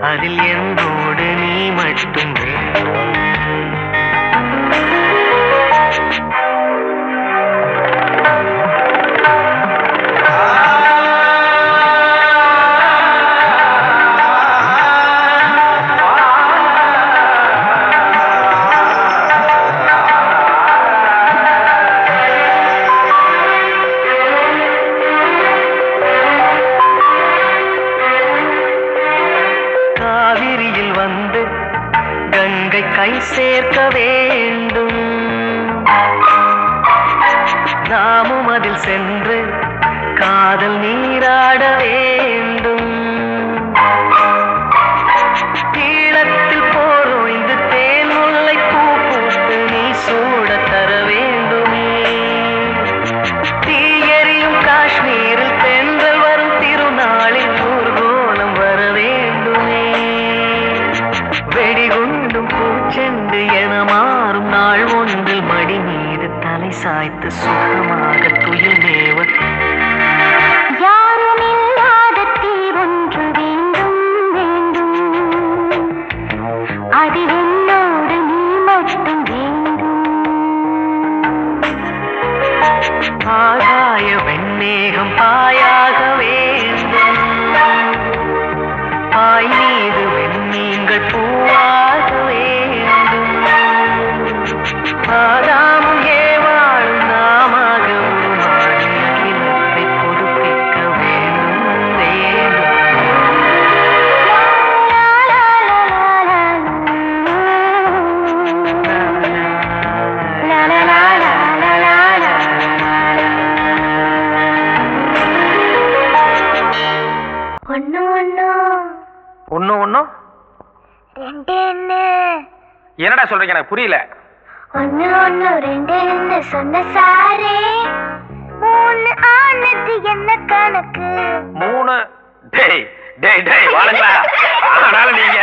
அதில் என்னோடு நீ மட்டும் வேண்டும். ஆயாக வேண்டும். ஆய் மீது வெண்ணீங்கள் பூவாக வேண்டும். ஆதாமும் ஏவாளும் நாமாக உருமாறி அகிலத்தை புதுப்பிக்க வேண்டும் வேண்டும். ஒண்ணு ஒண்ணு என்னடா சொல்றீங்க எனக்கு புரியல. ஒண்ணு ஒண்ணு ரெண்டு ரெண்டு சொன்ன சாரே மூணு ஆனது என்ன கணக்கு? மூணு டேய் டேய் டேய் வாழுங்களா. அதனால நீங்க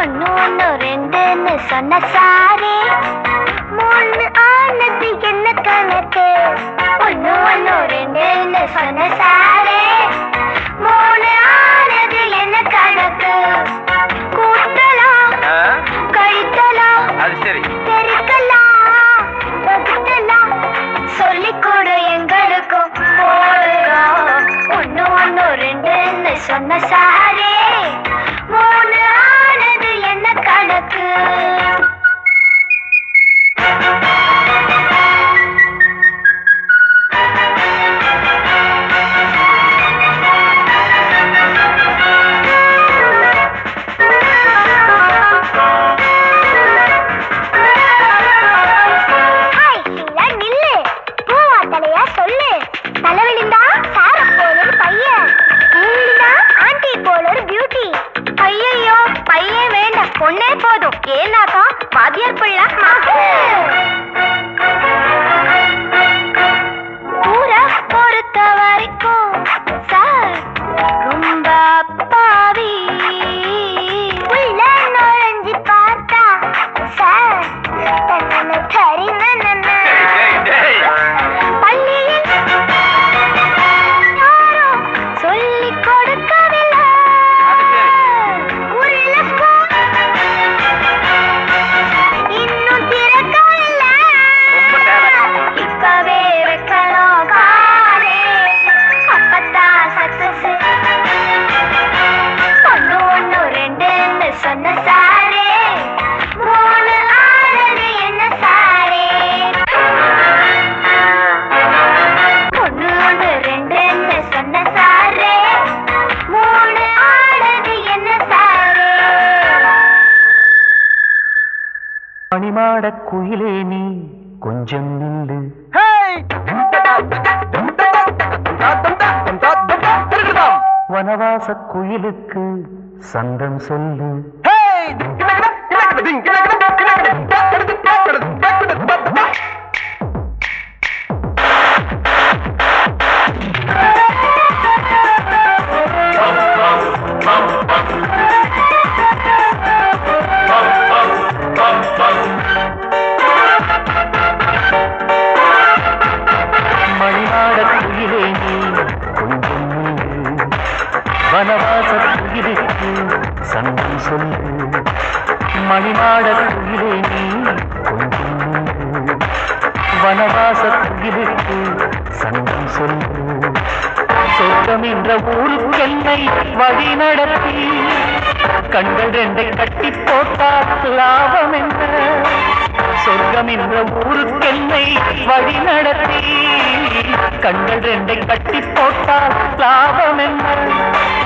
ஒண்ணு ஒண்ணு ரெண்டுன்னு சொன்ன சாரே மூணு ஆனது என்ன கணக்கு? ஒண்ணு ஒண்ணு ரெண்டுன்னு சொன்ன சாரே மூணு ஆனது என்ன கணக்கு? கூட்டலாம் கழித்தலாம் அது சரி பெருக்கலாம் வகுத்தலாம் சொல்லிக் கொடு எங்களுக்கும் போடுறோம். ஒண்ணு ஒண்ணு ரெண்டுன்னு சொன்ன சாரே மூணு ஆனது என்ன கணக்கு? சொல்லு. தலைவிழுந்தா சார போல ஒரு பையன், விழுந்தா ஆண்டி போல ஒரு பியூட்டி. ஐயோ பையன் வேண்டாம் பொண்ணே போதும். ஏன்னாக்கா வாத்தியார் பிள்ளை மாக்கு. ஊரை பொறுத்த வரைக்கும் சார் ரொம்ப அப்பாவி. உள்ள நுழைஞ்சு பார்த்தா சார் தன்னை தரின சொல்லிக் கொடுக்கவில்லை. இன்னும் திறக்கவில்லை. இப்பவே வைக்கணும் காலே, அப்பத்தான் சக்சஸ். ஒண்ணு ஒண்ணு ரெண்டுன்னு சொன்ன சாரே மூணு ஆனது என்ன சாரே? ஒண்ணு ஒண்ணு ரெண்டுன்னு சொன்ன சாரே மூணு ஆனது என்ன சாரே? மணிமாட குயிலே நீ கொஞ்சம் நில்லு. வனவாச குயிலுக்கு சந்தம் சொல்லு. மணிமாட குயிலே நீ கொஞ்சம் நில்லு. வனவாச குயிலுக்கு சந்தம் சொல்லு. மணிமாட குயிலே நீ கொஞ்சம் நில்லு. வனவாச குயிலுக்கு சந்தம் சொல்லு. சொர்க்கம் என்ற ஊருக்கென்னை வழி நடத்தி கண்கள் ரெண்டை கட்டி போட்டால் லாபம் என்ன? சொர்க்கம் என்ற ஊருக்கென்னை வழி நடத்தி கண்கள் ரெண்டை கட்டி போட்டால் லாபம் என்ன?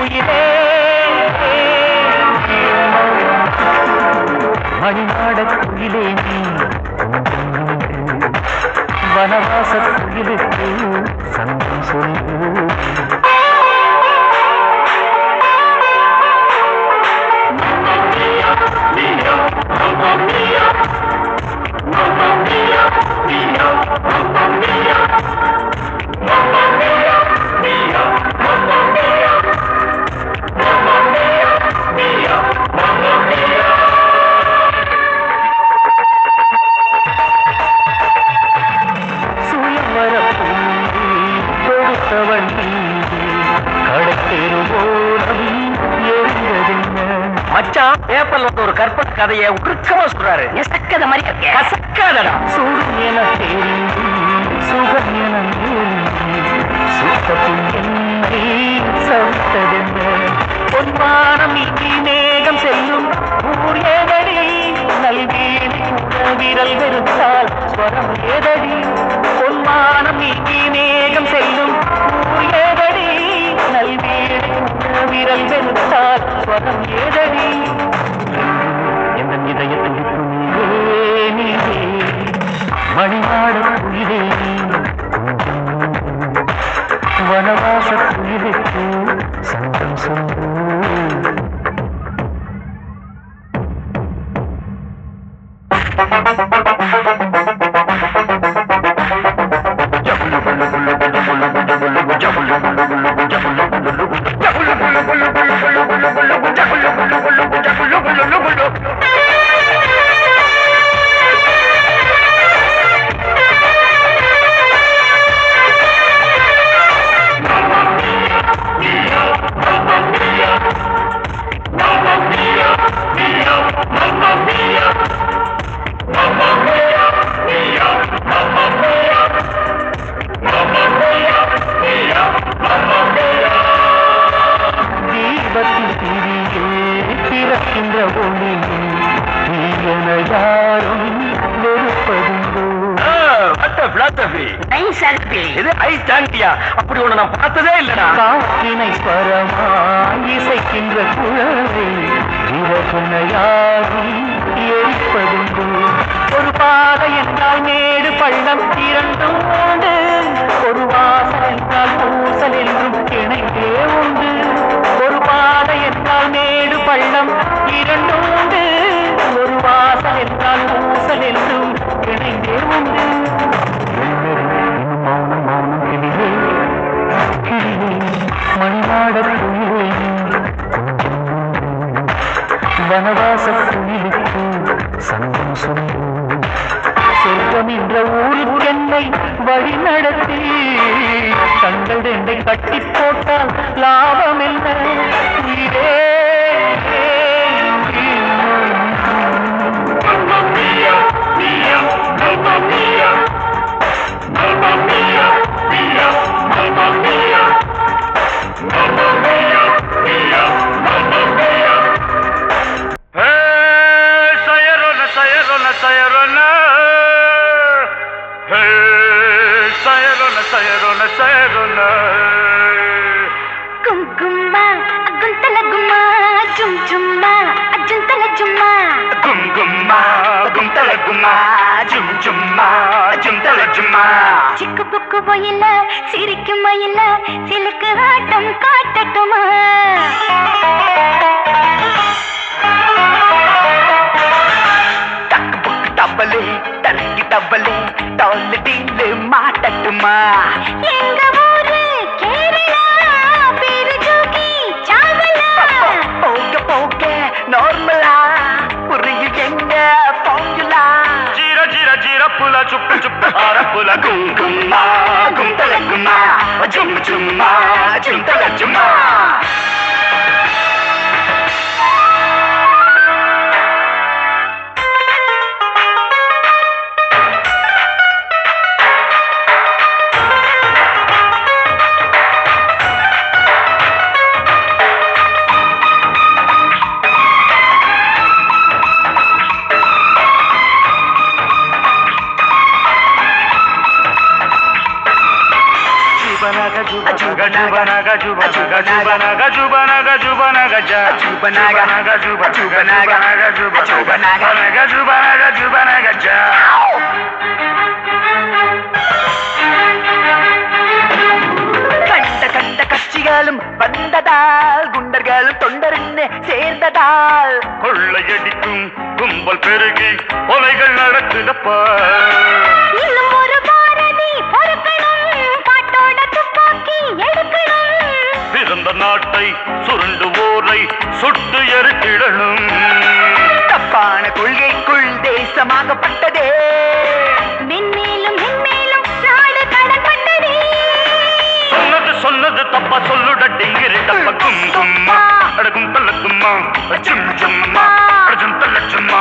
உயிரே மணிநாட குயிலே நீ கொஞ்சம் நின்று. வனவாச குயிலுக்கு சந்தம் சொல்லு. சுயவர பூண்டி கொடுத்தவன் கதையை உருக்கமா சொல்றாரு. நெசக்கதை மாதிரி இருக்கே. கசக்காதடா. சுகம் என தெரிந்து சுகம் என சுத்தத்தின் என்னை சவித்ததென்ன பொன்மானம் இனி மேகம் செல்லும் ஊர் ஏதடி நல்வீடு விரல் வெறுத்தால் ஸ்வரம் ஏதடி பொன்மானம் இனி மேகம் செல்லும் ஊர் ஏதடி நல்வீடு விரல் வெறுத்தால் ஸ்வரம் ஏதடி எந்த இதயத்தில் நீயே மணிநாடு குயிலே வனவாச குயிலுக்கு சந்தம் சொல்லு பிறக்கின்ற ஒளியில் நீயன யாரும் வெறுப்பதுண்டோ? அப்படி ஒண்ணு நான் பார்த்ததே இல்லடா. காற்றினை ஸ்வரமாய் இசைக்கின்ற குழந்தை விரகுன யாரும் எரிப்பதுண்டோ? ஒரு பாதை என்றால் மேடு பள்ளம் இரண்டும் உண்டு, ஒரு வாசல் என்றால் பூசல் என்றும் இணைந்தே உண்டு. ஒரு பாதை என்றால் மேடு பள்ளம் இரண்டும் உண்டு, ஒரு வாசல் என்றால் பூசல் என்றும் இணைந்தே உண்டு. மௌனம் மௌனம் கிளியே கிளியே மணிநாட குயிலே வனவாச குயிலுக்கு சங்கம் சொல்லு சொர்க்கம் என்ற ஊருக்கு என்னை வழி நடத்தி கண்கள் ரெண்டை கட்டி போட்டால் லாபம் என்ன? உயிரே குங்குமா குந்தல கும்மா ஜும் ஜும்மா அஜுந்தல ஜும்மா குங்குமா குந்தல கும்மா ஜும் ஜும்மா ஜுந்தல ஜும்மா சிக்கு புக்கு போயில சிரிக்கும் மயில சிலுக்கு ஆட்டம் காட்டட்டுமா? டக்கு புக்கு டப்பலே தனக்கு டப்பலே டால் டீல் மாட்டட்டுமா? எங்க ஊரு கேரளா பேரு ஜோகி சாவலா போக போக நார்மலா புரியும் எங்க ஃபார்முலா. ஜீர ஜீர ஜீர புல சுப்பு சுப்பு ஆர புல குங்குமா குந்தல கும்மா ஜும் ஜும்மா ஜுந்தல ஜும்மா. கண்ட கண்ட கட்சிகளும் வந்ததால் குண்டர்களும் தொண்டர்ன்னு சேர்ந்ததால் கொள்ளையடிக்கும் கும்பல் பெருகி கொலைகள் நடக்குதப்பா. இன்னும் ஒரு பாரதி பொறுக்கணும் பாட்டோட துப்பாக்கி எடுக்கணும். பிறந்த நாட்டை சுருண்டுவோரை சுட்டு எரித்திடணும். தப்பான கொள்கைக்குள் தேசமாகப்பட்டதே மென்மேலும் மென்மேலும் நாடு கடன்பட்டதே. சொன்னது சொன்னது தப்பா சொல்லுட டிங்கிரி டப்ப குங்கும்மா அடகும் தள்ள கும்மா ஜும் ஜும்மா அடகும் தள்ள சும்மா.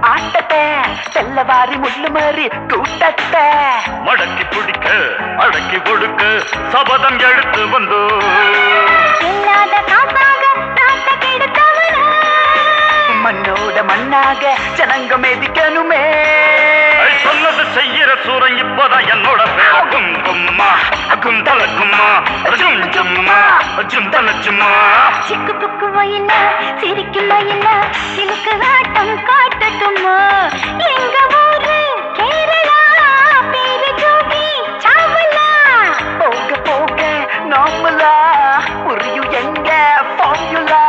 ஆட்டத்தை செல்லவாரி முள்ளு மாறி கூட்டத்தை மடக்கி பிடிக்க அடக்கி கொடுக்க சபதம் எடுத்து வந்தோ இல்லாத காசாக நாட்ட கெடுத்தவன மண்ணோட மண்ணாக ஜனங்க மேதிக்கணுமே சொன்னது செய்யற சூரன் இப்பதான் என்னோட பேர் கும் கும்மா குந்தல கும்மா ஜும் ஜும்மா ஜுந்தல சும்மா சிக்கு புக்கு வயல சிரிக்கும் வயல சிலுக்கு ஆட்டம் காட்டட்டுமா எங்க ஊரு கேரளா பேரு ஜோகி சாவலா போக போக நார்மலா புரியும் எங்க ஃபார்முலா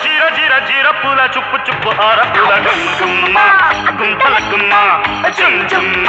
ஜீர ஜீர ஜீர புல சுப்பு சுப்பு ஆர புல கும் கும்மா குந்தல கும்மா ஜும் ஜும்மா